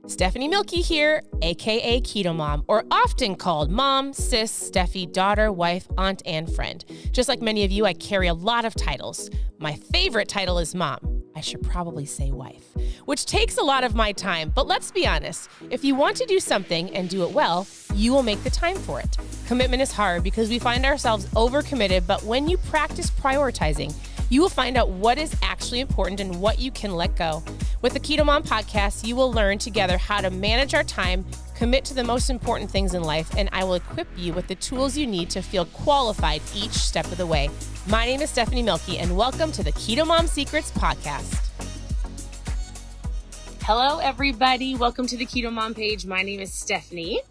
Stephanie Milky here, aka KetoMOM, or often called mom, sis, Steffi, daughter, wife, aunt, and friend. Just like many of you, I carry a lot of titles. My favorite title is mom. I should probably say wife, which takes a lot of my time. But let's be honest, if you want to do something and do it well, you will make the time for it. Commitment is hard because we find ourselves overcommitted, but when you practice prioritizing, you will find out what is actually important and what you can let go. With the KetoMOM podcast, you will learn together how to manage our time, commit to the most important things in life, and I will equip you with the tools you need to feel qualified each step of the way. My name is Stephanie Milky, and welcome to the KetoMOM Secrets podcast. Hello, everybody. Welcome to the KetoMOM page. My name is Stephanie.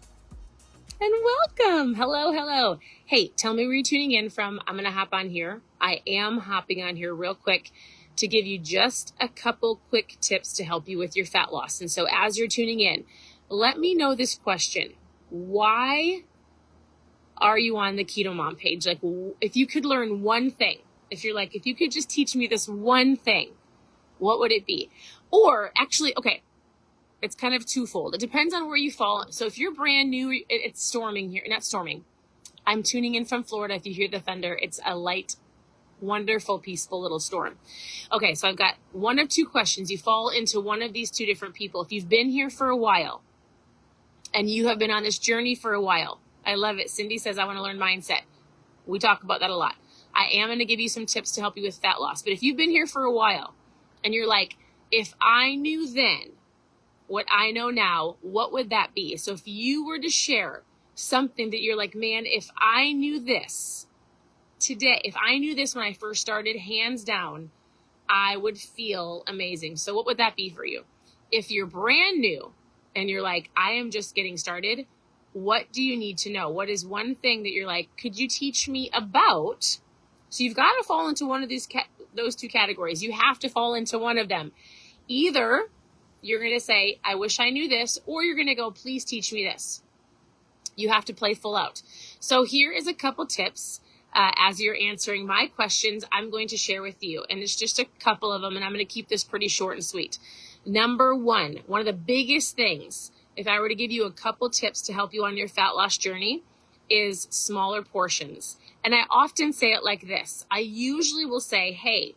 And welcome. Hello. Hey, tell me where you're tuning in from. I'm going to hop on here. I am hopping on here real quick to give you just a couple quick tips to help you with your fat loss. And so as you're tuning in, let me know this question. Why are you on the KetoMOM page? Like, if you could learn one thing, if you could just teach me this one thing, what would it be? Or actually, okay, it's kind of twofold. It depends on where you fall. So if you're brand new, it's storming here. Not storming. I'm tuning in from Florida. If you hear the thunder, it's a light, wonderful, peaceful little storm. Okay, so I've got one of two questions. You fall into one of these two different people. If you've been here for a while and you have been on this journey for a while, I love it. Cindy says, I want to learn mindset. We talk about that a lot. I am going to give you some tips to help you with fat loss. But if you've been here for a while and you're like, if I knew then what I know now, what would that be? So if you were to share something that you're like, man, if I knew this today, if I knew this when I first started, hands down, I would feel amazing. So what would that be for you? If you're brand new and you're like, I am just getting started, what do you need to know? What is one thing that you're like, could you teach me about? So you've got to fall into one of those two categories. You have to fall into one of them. Either you're going to say, I wish I knew this, or you're going to go, please teach me this. You have to play full out. So here is a couple tips. As you're answering my questions, I'm going to share with you. And it's just a couple of them, and I'm going to keep this pretty short and sweet. Number one of the biggest things, if I were to give you a couple tips to help you on your fat loss journey, is smaller portions. And I often say it like this. I usually will say, hey,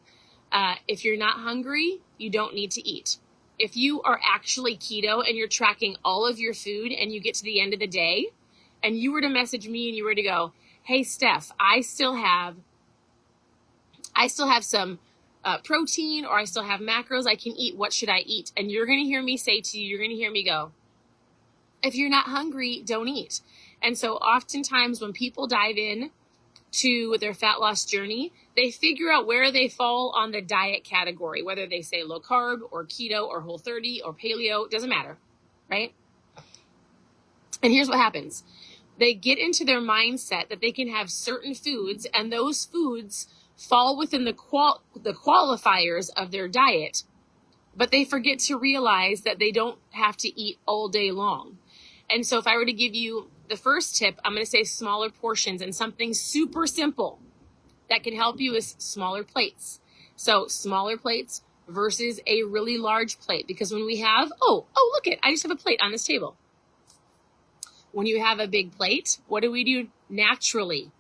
if you're not hungry, you don't need to eat. If you are actually keto and you're tracking all of your food and you get to the end of the day and you were to message me and you were to go, hey, Steph, I still have some protein, or I still have macros I can eat. What should I eat? And you're going to hear me say to you, you're going to hear me go, if you're not hungry, don't eat. And so oftentimes when people dive in to their fat loss journey, they figure out where they fall on the diet category, whether they say low carb or keto or Whole30 or paleo, doesn't matter, right? And here's what happens. They get into their mindset that they can have certain foods, and those foods fall within the qualifiers of their diet, but they forget to realize that they don't have to eat all day long. And so if I were to give you the first tip, I'm going to say smaller portions, and something super simple that can help you is smaller plates. So smaller plates versus a really large plate, because when we have, look it, I just have a plate on this table. When you have a big plate, what do? Naturally,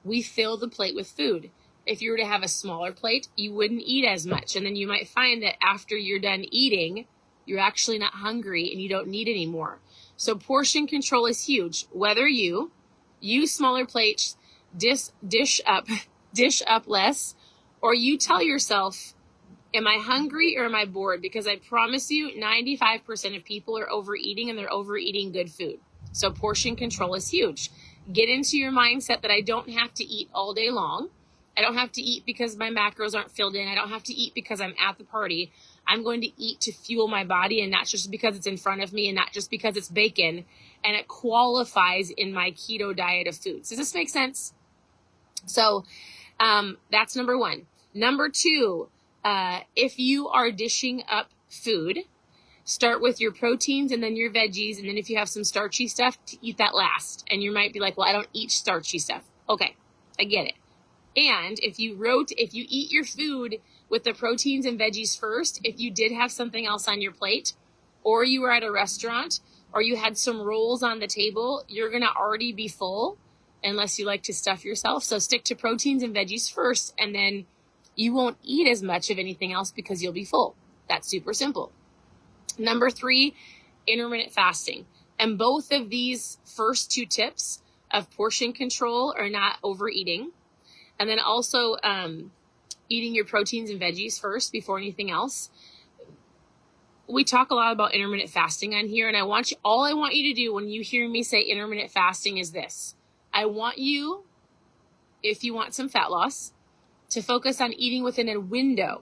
we fill the plate with food. If you were to have a smaller plate, you wouldn't eat as much. And then you might find that after you're done eating, you're actually not hungry and you don't need any more. So portion control is huge. Whether you use smaller plates, dish up less, or you tell yourself, am I hungry or am I bored? Because I promise you, 95% of people are overeating, and they're overeating good food. So portion control is huge. Get into your mindset that I don't have to eat all day long. I don't have to eat because my macros aren't filled in. I don't have to eat because I'm at the party. I'm going to eat to fuel my body, and not just because it's in front of me, and not just because it's bacon, and it qualifies in my keto diet of foods. Does this make sense? So that's number one. Number two, if you are dishing up food, start with your proteins and then your veggies. And then if you have some starchy stuff, to eat that last. And you might be like, well, I don't eat starchy stuff. Okay, I get it. And if you eat your food with the proteins and veggies first, if you did have something else on your plate, or you were at a restaurant, or you had some rolls on the table, you're going to already be full unless you like to stuff yourself. So stick to proteins and veggies first, and then you won't eat as much of anything else because you'll be full. That's super simple. Number 3, intermittent fasting. And both of these first 2 tips of portion control are not overeating. And then also eating your proteins and veggies first before anything else. We talk a lot about intermittent fasting on here, and all I want you to do when you hear me say intermittent fasting is this. I want you, if you want some fat loss, to focus on eating within a window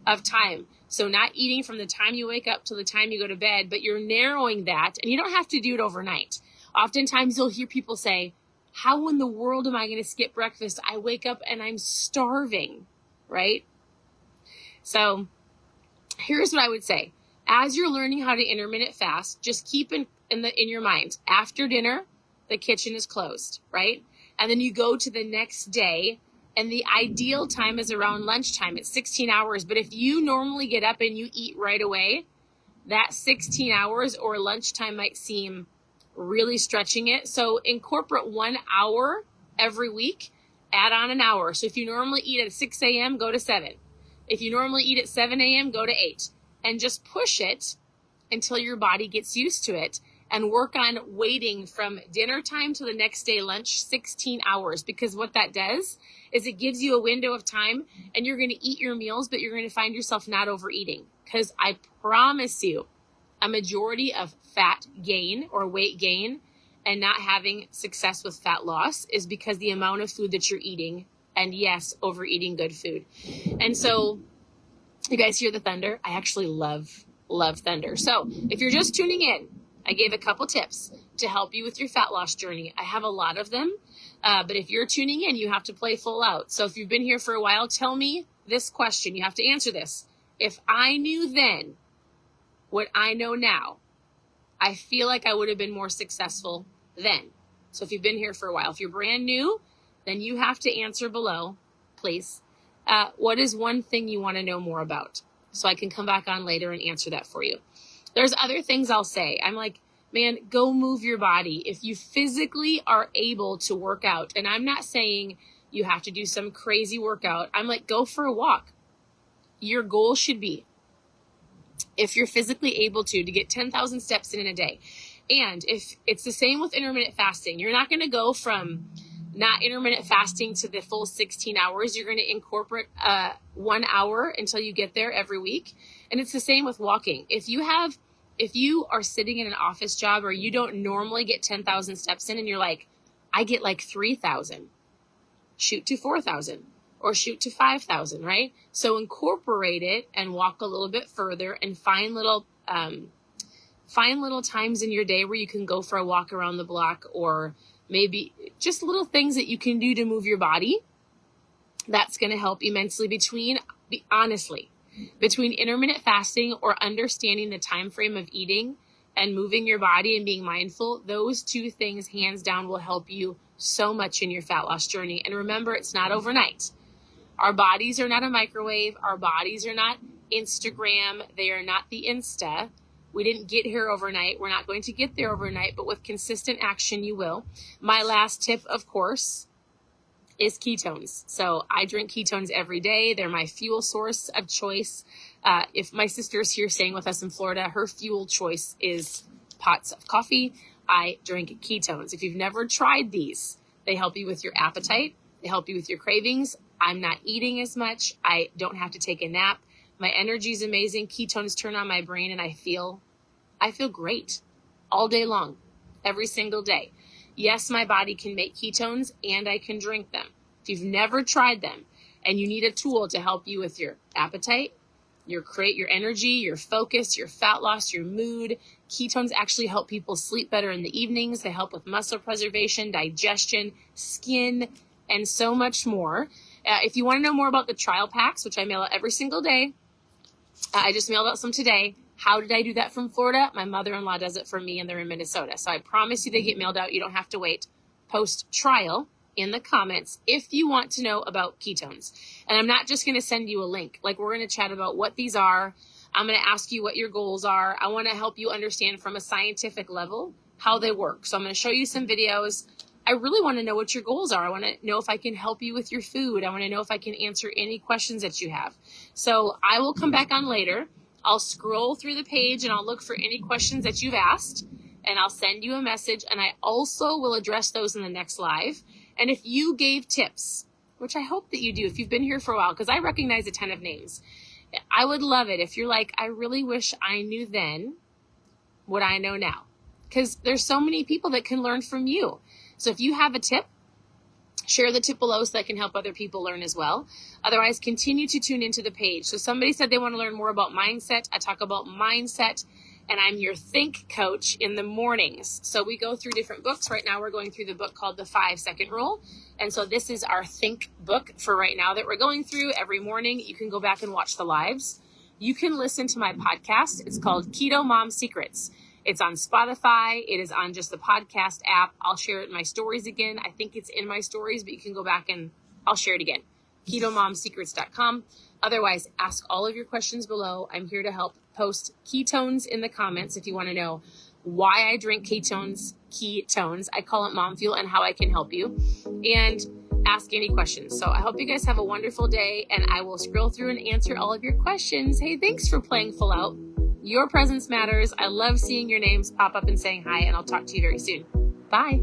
of time. So not eating from the time you wake up till the time you go to bed, but you're narrowing that, and you don't have to do it overnight. Oftentimes you'll hear people say, how in the world am I going to skip breakfast? I wake up and I'm starving, right? So here's what I would say. As you're learning how to intermittent fast, just keep in your mind, after dinner, the kitchen is closed, right? And then you go to the next day, and the ideal time is around lunchtime. It's 16 hours. But if you normally get up and you eat right away, that 16 hours or lunchtime might seem really stretching it. So incorporate 1 hour every week, add on an hour. So if you normally eat at 6 a.m., go to 7. If you normally eat at 7 a.m., go to 8. And just push it until your body gets used to it, and work on waiting from dinner time to the next day lunch 16 hours. Because what that does is it gives you a window of time, and you're going to eat your meals, but you're going to find yourself not overeating. Because I promise you, a majority of fat gain or weight gain and not having success with fat loss is because the amount of food that you're eating, and yes, overeating good food. And so you guys hear the thunder? I actually love thunder. So if you're just tuning in, I gave a couple tips to help you with your fat loss journey. I have a lot of them, but if you're tuning in, you have to play full out. So if you've been here for a while, tell me this question. You have to answer this. If I knew then what I know now, I feel like I would have been more successful then. So if you've been here for a while, if you're brand new, then you have to answer below, please. What is one thing you want to know more about? So I can come back on later and answer that for you. There's other things I'll say. I'm like, man, go move your body. If you physically are able to work out, and I'm not saying you have to do some crazy workout. I'm like, go for a walk. Your goal should be, if you're physically able to get 10,000 steps in a day. And if it's the same with intermittent fasting, you're not going to go from not intermittent fasting to the full 16 hours. You're going to incorporate 1 hour until you get there every week. And it's the same with walking. If you are sitting in an office job or you don't normally get 10,000 steps in, and you're like, I get like 3,000, shoot to 4,000 or shoot to 5,000, right? So incorporate it and walk a little bit further, and find little times in your day where you can go for a walk around the block, or maybe just little things that you can do to move your body. That's going to help immensely. Between intermittent fasting or understanding the time frame of eating and moving your body and being mindful, those 2 things hands down will help you so much in your fat loss journey. And remember, it's not overnight. Our bodies are not a microwave. Our bodies are not Instagram. They are not the Insta. We didn't get here overnight. We're not going to get there overnight, but with consistent action, you will. My last tip, of course, is ketones. So I drink ketones every day. They're my fuel source of choice. If my sister's here staying with us in Florida, her fuel choice is pots of coffee. I drink ketones. If you've never tried these, they help you with your appetite. They help you with your cravings. I'm not eating as much. I don't have to take a nap. My energy is amazing. Ketones turn on my brain, and I feel great all day long, every single day. Yes, my body can make ketones, and I can drink them. If you've never tried them and you need a tool to help you with your appetite, your energy, your focus, your fat loss, your mood, ketones actually help people sleep better in the evenings. They help with muscle preservation, digestion, skin, and so much more. If you want to know more about the trial packs, which I mail out every single day, I just mailed out some today. How did I do that from Florida? My mother-in-law does it for me, and they're in Minnesota. So I promise you they get mailed out. You don't have to wait. Post trial in the comments if you want to know about ketones. And I'm not just going to send you a link. Like, we're going to chat about what these are. I'm going to ask you what your goals are. I want to help you understand from a scientific level how they work. So I'm going to show you some videos. I really want to know what your goals are. I want to know if I can help you with your food. I want to know if I can answer any questions that you have. So I will come back on later. I'll scroll through the page and I'll look for any questions that you've asked, and I'll send you a message, and I also will address those in the next live. And if you gave tips, which I hope that you do if you've been here for a while, because I recognize a ton of names, I would love it if you're like, I really wish I knew then what I know now, because there's so many people that can learn from you. So if you have a tip, share the tip below so that can help other people learn as well. Otherwise, continue to tune into the page. So somebody said they want to learn more about mindset. I talk about mindset, and I'm your think coach in the mornings. So we go through different books. Right now we're going through the book called The 5-Second Rule. And so this is our think book for right now that we're going through every morning. You can go back and watch the lives. You can listen to my podcast. It's called KetoMOM Secrets. It's on Spotify. It is on just the podcast app. I'll share it in my stories again. I think it's in my stories, but you can go back and I'll share it again. KetoMomSecrets.com. Otherwise, ask all of your questions below. I'm here to help. Post ketones in the comments if you want to know why I drink ketones. I call it mom fuel, and how I can help you. And ask any questions. So I hope you guys have a wonderful day, and I will scroll through and answer all of your questions. Hey, thanks for playing full out. Your presence matters. I love seeing your names pop up and saying hi, and I'll talk to you very soon. Bye.